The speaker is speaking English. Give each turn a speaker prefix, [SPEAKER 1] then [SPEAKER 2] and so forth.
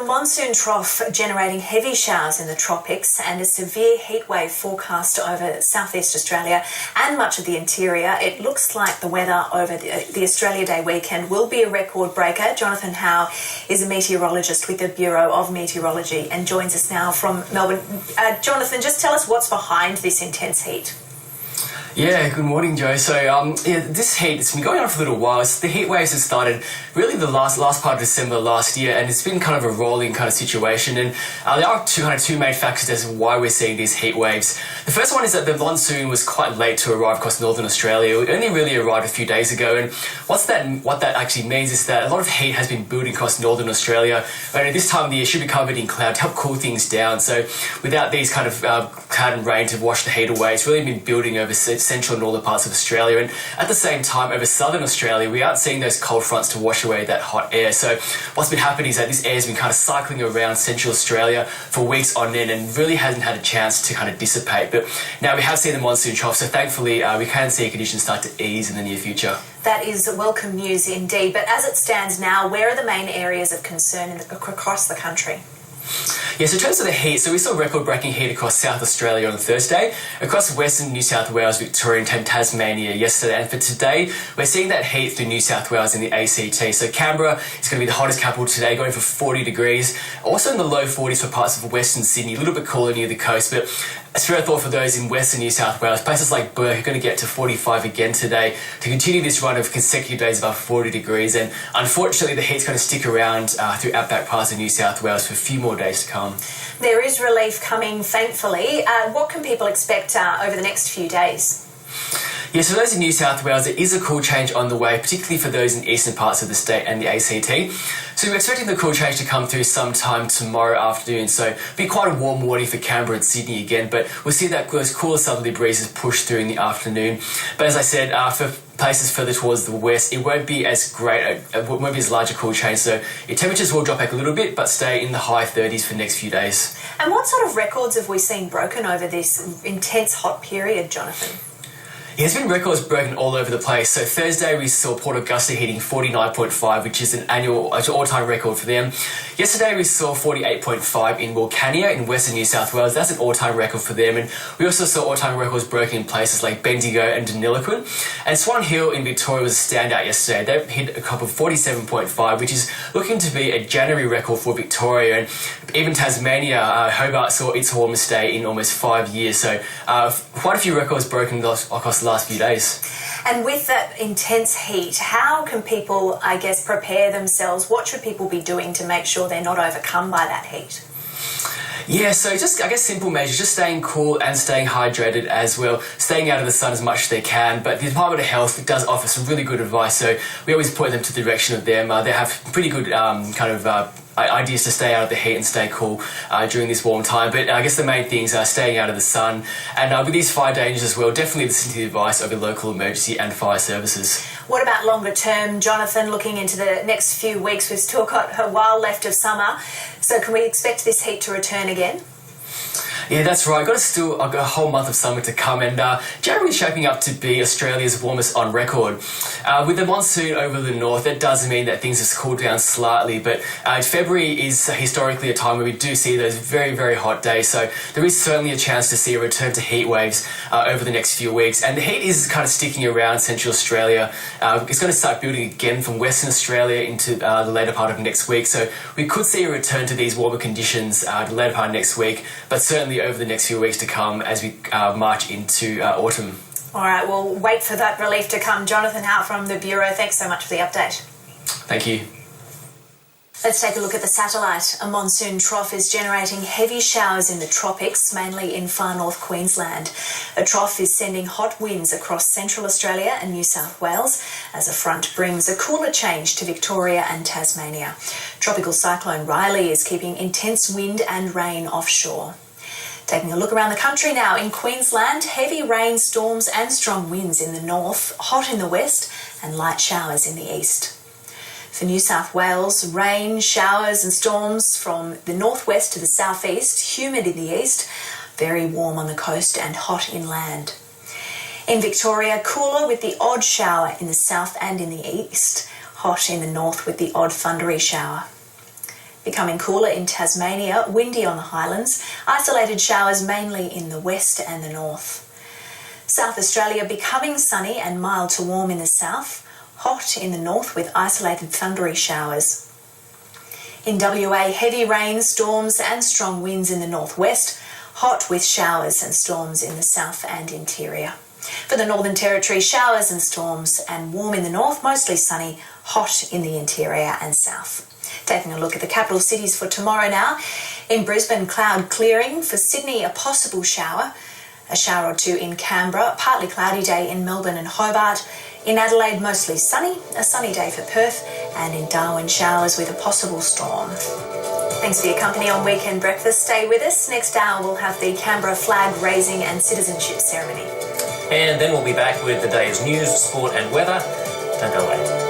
[SPEAKER 1] monsoon trough generating heavy showers in the tropics and a severe heatwave forecast over southeast Australia and much of the interior. It looks like the weather over the Australia Day weekend will be a record breaker. Jonathan Howe is a meteorologist with the Bureau of Meteorology and joins us now from Melbourne. Jonathan, just tell us what's behind this intense heat.
[SPEAKER 2] Yeah, good morning, Joe. So, this heat, it's been going on for a little while. The heat waves have started really the last part of December last year, and it's been kind of a rolling kind of situation. And there are two main factors as to why we're seeing these heat waves. The first one is that the monsoon was quite late to arrive across northern Australia. It only really arrived a few days ago, and what that actually means is that a lot of heat has been building across northern Australia, and at this time of the year should be covered in cloud to help cool things down. So, without these kind of cloud and rain to wash the heat away, it's really been building over central and northern parts of Australia, and at the same time over southern Australia we aren't seeing those cold fronts to wash away that hot air. So what's been happening is that this air has been kind of cycling around central Australia for weeks on end and really hasn't had a chance to kind of dissipate. But now we have seen the monsoon trough, so thankfully we can see conditions start to ease in the near future.
[SPEAKER 1] That is welcome news indeed. But as it stands now, where are the main areas of concern across the country?
[SPEAKER 2] Yeah, so in terms of the heat, so we saw record-breaking heat across South Australia on Thursday, across Western New South Wales, Victoria and Tasmania yesterday, and for today, we're seeing that heat through New South Wales and the ACT. So Canberra is going to be the hottest capital today, going for 40 degrees, also in the low 40s for parts of Western Sydney, a little bit cooler near the coast, but a spare thought for those in Western New South Wales. Places like Bourke are going to get to 45 again today to continue this run of consecutive days above 40 degrees, and unfortunately the heat's going to stick around through outback parts of New South Wales for a few more days to come.
[SPEAKER 1] There is relief coming, thankfully. What can people expect over the next few days?
[SPEAKER 2] Yeah, so those in New South Wales, there is a cool change on the way, particularly for those in eastern parts of the state and the ACT. So we're expecting the cool change to come through sometime tomorrow afternoon. So it'll be quite a warm morning for Canberra and Sydney again, but we'll see that those cooler southerly breezes push through in the afternoon. But as I said, for places further towards the west, it won't be as great, it won't be as large a cool change. So your temperatures will drop back a little bit, but stay in the high 30s for the next few days.
[SPEAKER 1] And what sort of records have we seen broken over this intense hot period, Jonathan?
[SPEAKER 2] There's been records broken all over the place. So Thursday we saw Port Augusta hitting 49.5, which is an all-time record for them. Yesterday we saw 48.5 in Wilcannia in Western New South Wales. That's an all-time record for them. And we also saw all-time records broken in places like Bendigo and Deniliquin. And Swan Hill in Victoria was a standout yesterday. They hit a couple of 47.5, which is looking to be a January record for Victoria. And even Tasmania, Hobart saw its warmest day in almost 5 years. So quite a few records broken across the last few days.
[SPEAKER 1] And with that intense heat, how can people, I guess, prepare themselves? What should people be doing to make sure they're not overcome by that heat?
[SPEAKER 2] Yeah, so just, I guess, simple measures, just staying cool and staying hydrated as well, staying out of the sun as much as they can. But the Department of Health does offer some really good advice, so we always point them to the direction of them. They have pretty good ideas to stay out of the heat and stay cool during this warm time. But I guess the main things are staying out of the sun. And with these fire dangers as well, definitely listen to the advice of your local emergency and fire services.
[SPEAKER 1] What about longer term, Jonathan, looking into the next few weeks? We've still got a while left of summer. So can we expect this heat to return again?
[SPEAKER 2] Yeah, that's right. I've got a whole month of summer to come, and January is shaping up to be Australia's warmest on record. With the monsoon over the north, that does mean that things have cooled down slightly, but February is historically a time where we do see those very, very hot days, so there is certainly a chance to see a return to heat waves over the next few weeks, and the heat is kind of sticking around central Australia. It's going to start building again from Western Australia into the later part of next week, so we could see a return to these warmer conditions the later part of next week, but certainly over the next few weeks to come as we march into autumn.
[SPEAKER 1] All right, we'll wait for that relief to come. Jonathan Howe from the Bureau, thanks so much for the update.
[SPEAKER 2] Thank you.
[SPEAKER 1] Let's take a look at the satellite. A monsoon trough is generating heavy showers in the tropics, mainly in far north Queensland. A trough is sending hot winds across central Australia and New South Wales as a front brings a cooler change to Victoria and Tasmania. Tropical cyclone Riley is keeping intense wind and rain offshore. Taking a look around the country now. In Queensland, heavy rain, storms and strong winds in the north, hot in the west and light showers in the east. For New South Wales, rain, showers and storms from the northwest to the southeast, humid in the east, very warm on the coast and hot inland. In Victoria, cooler with the odd shower in the south and in the east, hot in the north with the odd thundery shower. Becoming cooler in Tasmania, windy on the highlands, isolated showers mainly in the west and the north. South Australia becoming sunny and mild to warm in the south, hot in the north with isolated thundery showers. In WA, heavy rain, storms and strong winds in the northwest, hot with showers and storms in the south and interior. For the Northern Territory, showers and storms and warm in the north, mostly sunny, hot in the interior and south. Taking a look at the capital cities for tomorrow now. In Brisbane, cloud clearing. For Sydney, a possible shower. A shower or two in Canberra, partly cloudy day in Melbourne and Hobart. In Adelaide, mostly sunny, a sunny day for Perth, and in Darwin, showers with a possible storm. Thanks for your company on Weekend Breakfast. Stay with us. Next hour, we'll have the Canberra flag raising and citizenship ceremony.
[SPEAKER 3] And then we'll be back with the day's news, sport and weather. Don't go away.